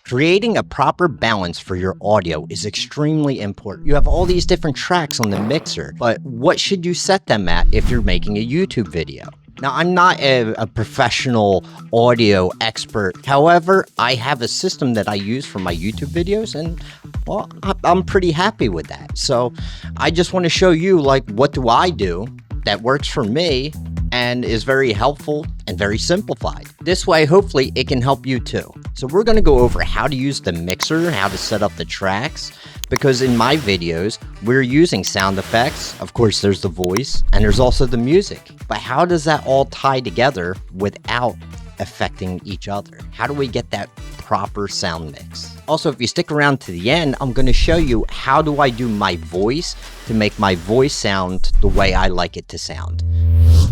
Creating a proper balance for your audio is extremely important. You have all these different tracks on the mixer, but what should you set them at if you're making a YouTube video? Now, I'm not a professional audio expert. However, I have a system that I use for my YouTube videos, and well, I'm pretty happy with that. So I just want to show you, like, what do I do that works for me and is very helpful and very simplified. This way, hopefully, it can help you too. So we're going to go over how to use the mixer, how to set up the tracks, because in my videos, we're using sound effects. Of course, there's the voice, and there's also the music. But how does that all tie together without affecting each other? How do we get that proper sound mix? Also, if you stick around to the end, I'm going to show you how do I do my voice to make my voice sound the way I like it to sound.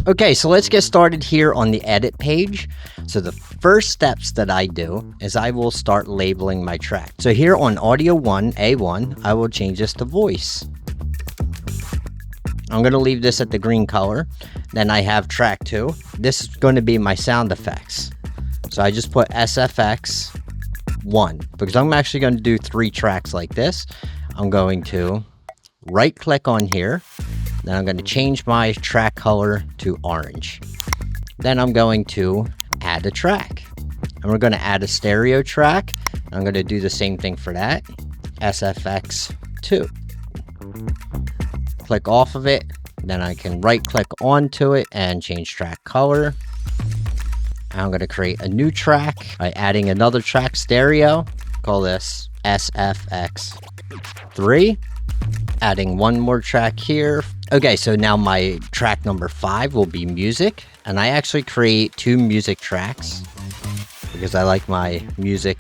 Okay, so let's get started here on the edit page. So the first steps that I do is I will start labeling my track. So here on audio 1, A1, I will change this to voice. I'm going to leave this at the green color. Then I have track 2. This is going to be my sound effects. So I just put SFX 1 because I'm actually going to do 3 tracks like this. I'm going to right click on here. Then I'm going to change my track color to orange. Then I'm going to add a track. And we're going to add a stereo track. I'm going to do the same thing for that. SFX 2. Click off of it. Then I can right click onto it and change track color. I'm going to create a new track by adding another track, stereo. Call this SFX 3. Adding one more track here. Okay, so now my track number 5 will be music. And I actually create 2 music tracks because I like my music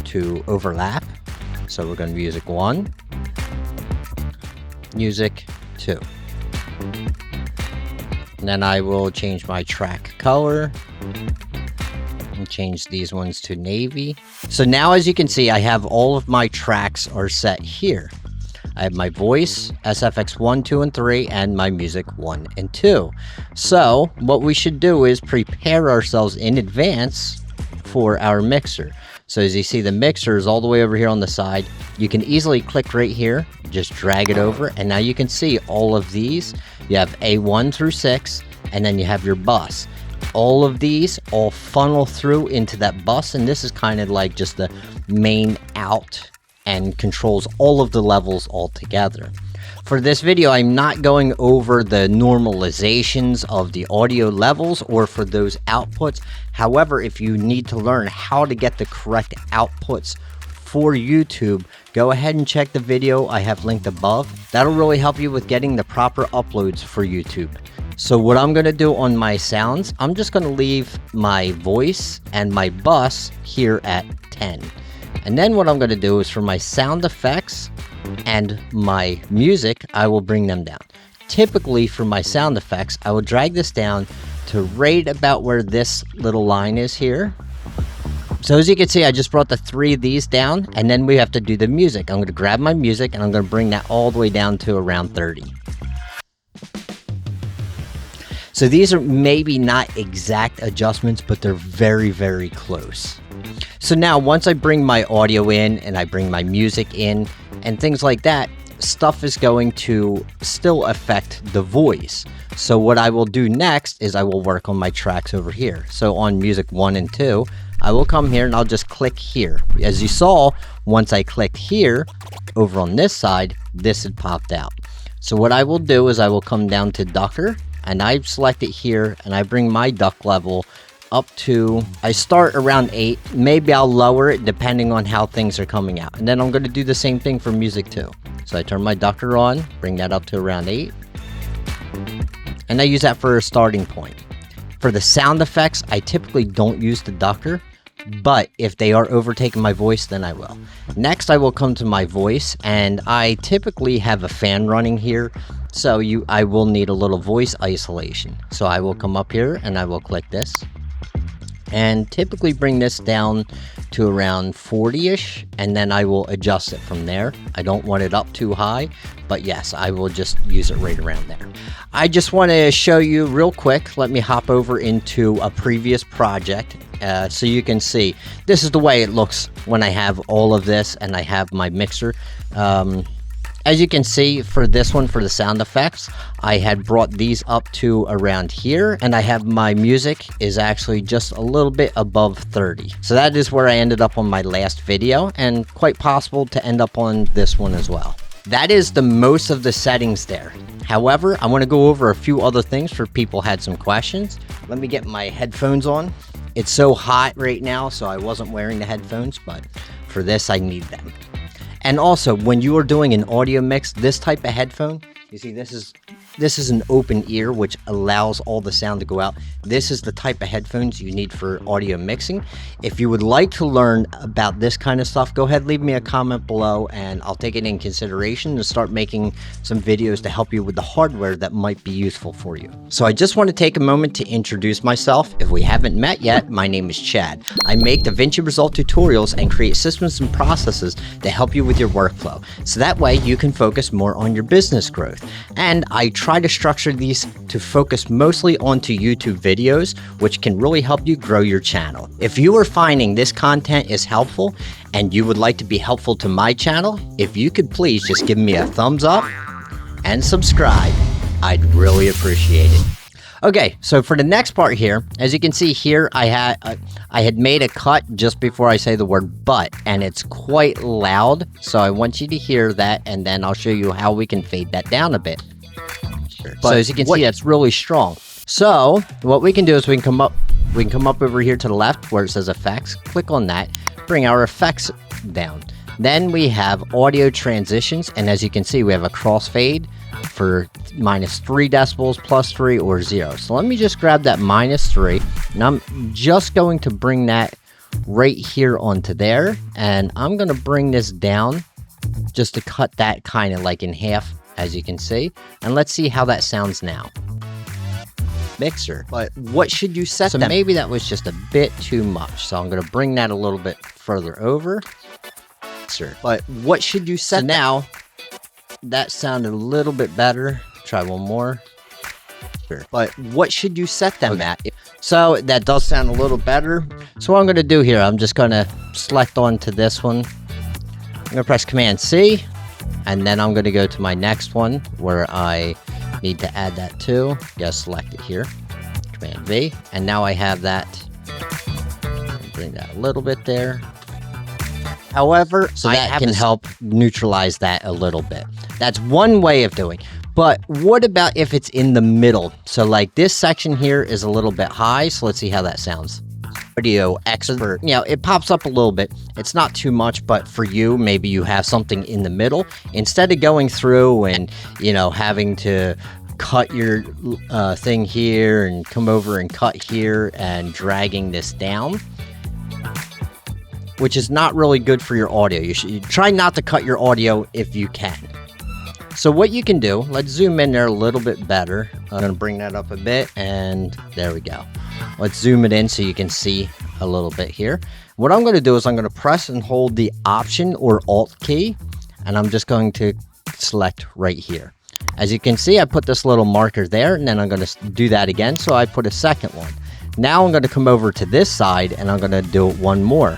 to overlap. So we're going to music 1, music 2. And then I will change my track color and change these ones to navy. So now, as you can see, I have all of my tracks are set here. I have my voice, SFX 1, 2, and 3, and my music 1 and 2. So what we should do is prepare ourselves in advance for our mixer. So as you see, the mixer is all the way over here on the side. You can easily click right here, just drag it over, and now you can see all of these. You have A1 through 6, and then you have your bus. All of these all funnel through into that bus, and this is kind of like just the main out and controls all of the levels all together. For this video, I'm not going over the normalizations of the audio levels or for those outputs. However, if you need to learn how to get the correct outputs for YouTube, go ahead and check the video I have linked above. That'll really help you with getting the proper uploads for YouTube. So what I'm going to do on my sounds, I'm just going to leave my voice and my bus here at 10. And then what I'm going to do is for my sound effects and my music, I will bring them down. Typically for my sound effects, I will drag this down to right about where this little line is here. So as you can see, I just brought the 3 of these down, and then we have to do the music. I'm going to grab my music and I'm going to bring that all the way down to around 30. So these are maybe not exact adjustments, but they're very, very close. So now once I bring my audio in and I bring my music in and things like that, stuff is going to still affect the voice. So what I will do next is I will work on my tracks over here. So on music 1 and 2, I will come here and I'll just click here. As you saw, once I clicked here, over on this side, this had popped out. So what I will do is I will come down to Ducker, and I select it here, and I bring my duck level up to, I start around 8. Maybe I'll lower it depending on how things are coming out. And then I'm going to do the same thing for music 2. So I turn my Ducker on, bring that up to around 8. And I use that for a starting point. For the sound effects, I typically don't use the Ducker, but if they are overtaking my voice, then I will. Next, I will come to my voice, and I typically have a fan running here, so I will need a little voice isolation. So I will come up here and I will click this. and typically bring this down to around 40-ish, and then I will adjust it from there. I don't want it up too high, but yes, I will just use it right around there. I just want to show you real quick. Let me hop over into a previous project so you can see. This is the way it looks when I have all of this and I have my mixer. As you can see, for this one, for the sound effects, I had brought these up to around here, and I have my music is actually just a little bit above 30. So that is where I ended up on my last video, and quite possible to end up on this one as well. That is the most of the settings there. However, I want to go over a few other things for people had some questions. Let me get my headphones on. It's so hot right now, so I wasn't wearing the headphones, but for this, I need them. And also, when you are doing an audio mix, this type of headphone, you see this is an open ear, which allows all the sound to go out. This is the type of headphones you need for audio mixing. If you would like to learn about this kind of stuff, go ahead, leave me a comment below, and I'll take it in consideration and start making some videos to help you with the hardware that might be useful for you. So I just want to take a moment to introduce myself. If we haven't met yet, my name is Chad. I make DaVinci Resolve tutorials and create systems and processes to help you with your workflow, so that way you can focus more on your business growth. And I try to structure these to focus mostly onto YouTube videos, which can really help you grow your channel. If you are finding this content is helpful and you would like to be helpful to my channel, if you could please just give me a thumbs up and subscribe, I'd really appreciate it. Okay, so for the next part here, as you can see here, I had made a cut just before I say the word but, and it's quite loud, so I want you to hear that, and then I'll show you how we can fade that down a bit. So as you can see, that's really strong. So what we can do is we can come up over here to the left where it says effects, click on that, bring our effects down. Then we have audio transitions, and as you can see, we have a crossfade for -3 decibels, +3, or 0. So let me just grab that -3, and I'm just going to bring that right here onto there, and I'm going to bring this down just to cut that kind of like in half, as you can see, and let's see how that sounds now. Mixer, but what should you set them? Maybe that was just a bit too much, so I'm going to bring that a little bit further over. Mixer, but what should you set? So now that sounded a little bit better. Try one more. But what should you set them at? So that does sound a little better. So what I'm going to do here, I'm just going to select onto this one. I'm going to press Command C, and then I'm going to go to my next one where I need to add that to. Just select it here. Command V, and now I have that. Bring that a little bit there. However, so that can help neutralize that a little bit. That's one way of doing. But what about if it's in the middle? So like this section here is a little bit high, so let's see how that sounds. Audio expert, you know, it pops up a little bit. It's not too much, but for you, maybe you have something in the middle. Instead of going through and, you know, having to cut your thing here and come over and cut here and dragging this down, which is not really good for your audio. You should try not to cut your audio if you can. So what you can do, let's zoom in there a little bit better. I'm going to bring that up a bit, and there we go. Let's zoom it in so you can see a little bit here. What I'm going to do is I'm going to press and hold the Option or Alt key, and I'm just going to select right here. As you can see, I put this little marker there, and then I'm going to do that again, so I put a second one. Now I'm going to come over to this side, and I'm going to do one more.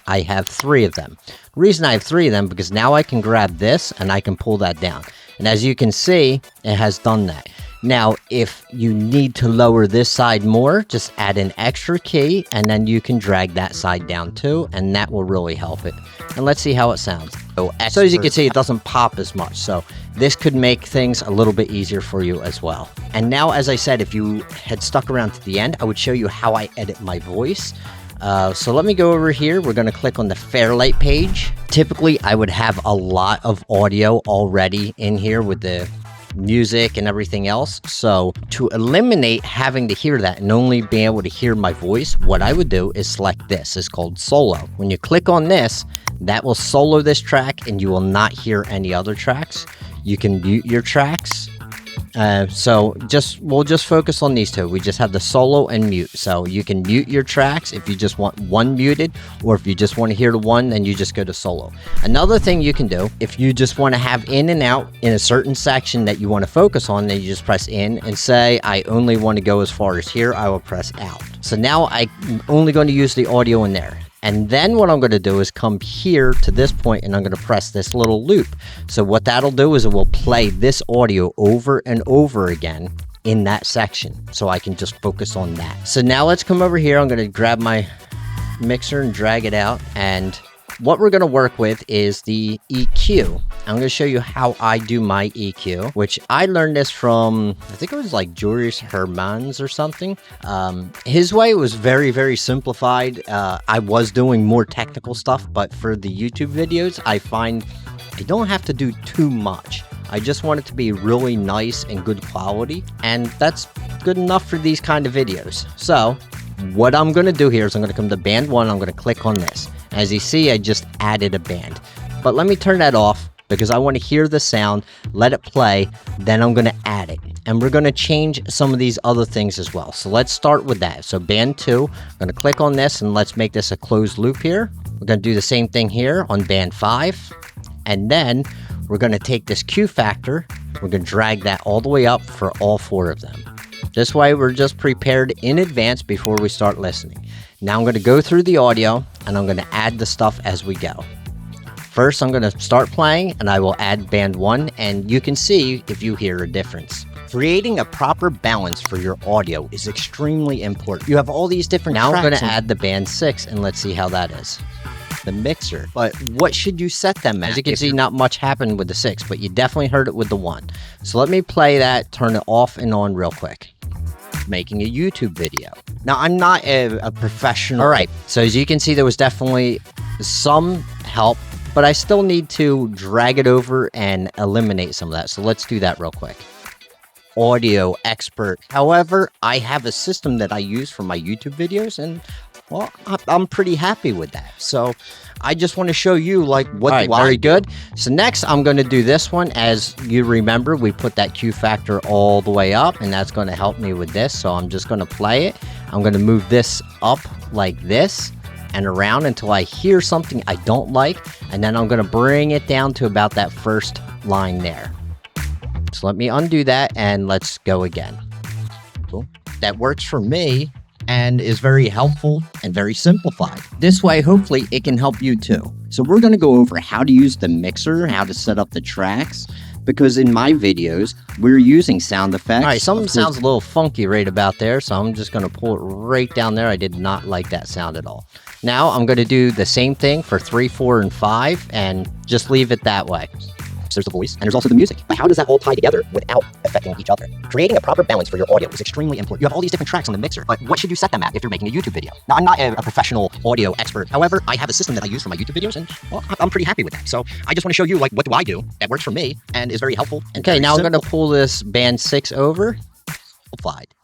I have 3 of them. The reason I have 3 of them, because now I can grab this and I can pull that down. And as you can see, it has done that. Now, if you need to lower this side more, just add an extra key, and then you can drag that side down too, and that will really help it. And let's see how it sounds. So as you can see, it doesn't pop as much, so this could make things a little bit easier for you as well. And now, as I said, if you had stuck around to the end, I would show you how I edit my voice. So let me go over here. We're going to click on the Fairlight page. Typically, I would have a lot of audio already in here with the music and everything else. So to eliminate having to hear that and only being able to hear my voice, what I would do is select this. It's called solo. When you click on this, that will solo this track and you will not hear any other tracks. You can mute your tracks So we'll just focus on these two. We just have the solo and mute. So you can mute your tracks if you just want one muted, or if you just want to hear the one, then you just go to solo. Another thing you can do, if you just want to have in and out in a certain section that you want to focus on, then you just press in and say, I only want to go as far as here. I will press out. So now I'm only going to use the audio in there. And then what I'm going to do is come here to this point, and I'm going to press this little loop. So what that'll do is it will play this audio over and over again in that section. So I can just focus on that. So now let's come over here. I'm going to grab my mixer and drag it out. And what we're going to work with is the EQ. I'm going to show you how I do my EQ, which I learned this from, I think it was like Julius Hermans or something. His way was very, very simplified. I was doing more technical stuff, but for the YouTube videos, I find I don't have to do too much. I just want it to be really nice and good quality, and that's good enough for these kind of videos. So what I'm going to do here is I'm going to come to band 1. I'm going to click on this. As you see, I just added a band, but let me turn that off because I want to hear the sound, let it play, then I'm going to add it. And we're going to change some of these other things as well. So let's start with that. So band 2, I'm going to click on this and let's make this a closed loop here. We're going to do the same thing here on band 5. And then we're going to take this Q factor, we're going to drag that all the way up for all 4 of them. This way we're just prepared in advance before we start listening. Now I'm going to go through the audio and I'm going to add the stuff as we go. First, I'm going to start playing and I will add band 1, and you can see if you hear a difference. Creating a proper balance for your audio is extremely important. You have all these different tracks. Now I'm going to add the band 6 and let's see how that is. The mixer. But what should you set them at? As you can see, not much happened with the 6, but you definitely heard it with the 1. So let me play that, turn it off and on real quick. Making a YouTube video. Now, I'm not a professional. All right, so as you can see, there was definitely some help, but I still need to drag it over and eliminate some of that. So let's do that real quick. Audio expert. However, I have a system that I use for my YouTube videos, and well, I'm pretty happy with that. So I just want to show you like what. All right, very good. So next I'm going to do this one. As you remember, we put that Q factor all the way up, and that's going to help me with this. So I'm just going to play it. I'm going to move this up like this and around until I hear something I don't like, and then I'm going to bring it down to about that first line there. So let me undo that and let's go again. Cool. That works for me and is very helpful and very simplified. This way, hopefully, it can help you too. So we're going to go over how to use the mixer, how to set up the tracks, because in my videos, we're using sound effects. All right, something sounds a little funky right about there, so I'm just going to pull it right down there. I did not like that sound at all. Now, I'm going to do the same thing for 3, 4, and 5, and just leave it that way. So there's the voice, and there's also the music. But how does that all tie together without affecting each other? Creating a proper balance for your audio is extremely important. You have all these different tracks on the mixer, but what should you set them at if you're making a YouTube video? Now, I'm not a professional audio expert. However, I have a system that I use for my YouTube videos, and well, I'm pretty happy with that. So I just want to show you like what do I do that works for me and is very helpful. And okay, now I'm going to pull this band 6 over.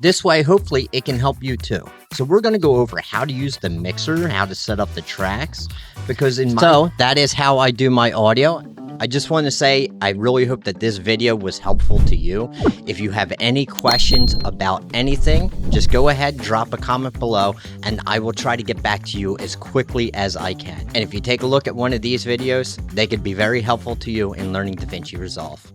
This way, hopefully, it can help you too. So we're going to go over how to use the mixer, how to set up the tracks, because so that is how I do my audio. I just want to say, I really hope that this video was helpful to you. If you have any questions about anything, just go ahead, drop a comment below, and I will try to get back to you as quickly as I can. And if you take a look at one of these videos, they could be very helpful to you in learning DaVinci Resolve.